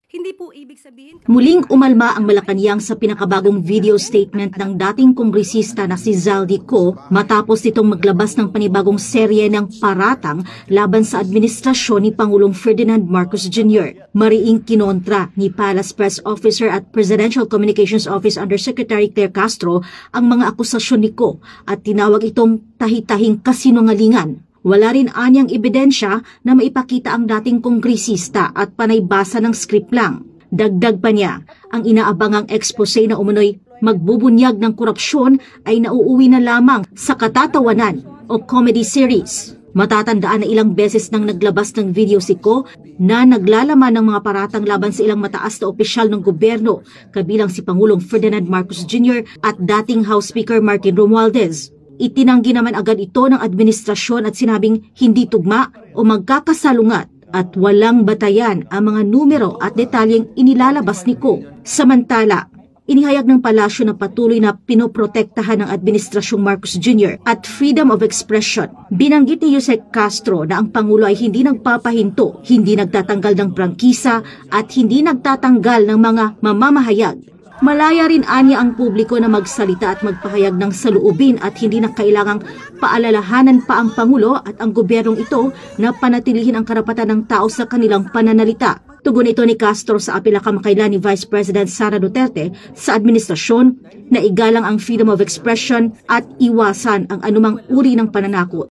Hindi po ibig sabihin... Muling umalma ang Malacanang sa pinakabagong video statement ng dating kongresista na si Zaldy Co matapos itong maglabas ng panibagong serye ng paratang laban sa administrasyon ni Pangulong Ferdinand Marcos Jr. Mariing kinontra ni Palace Press Officer at Presidential Communications Office Undersecretary Claire Castro ang mga akusasyon ni Co at tinawag itong tahi-tahing kasinungalingan. Wala rin anyang ebidensya na maipakita ang dating kongresista at panay basa ng script lang. Dagdag pa niya, ang inaabangang expose na umunoy magbubunyag ng korupsyon ay nauuwi na lamang sa katatawanan o comedy series. Matatandaan na ilang beses nang naglabas ng video si Co na naglalaman ng mga paratang laban sa ilang mataas na opisyal ng gobyerno, kabilang si Pangulong Ferdinand Marcos Jr. at dating House Speaker Martin Romualdez. Itinanggi naman agad ito ng administrasyon at sinabing hindi tugma o magkakasalungat at walang batayan ang mga numero at detalyeng inilalabas ni Co. Samantala, inihayag ng palasyo na patuloy na pinoprotektahan ng administrasyong Marcos Jr. at freedom of expression. Binanggit ni Jose Castro na ang Pangulo ay hindi nagpapahinto, hindi nagtatanggal ng prangkisa at hindi nagtatanggal ng mga mamamahayag. Malaya rin anya ang publiko na magsalita at magpahayag ng saloobin at hindi na kailangang paalalahanan pa ang Pangulo at ang gobyernong ito na panatilihin ang karapatan ng tao sa kanilang pananalita. Tugon ito ni Castro sa apela kamakailan ni Vice President Sara Duterte sa administrasyon na igalang ang freedom of expression at iwasan ang anumang uri ng pananakot.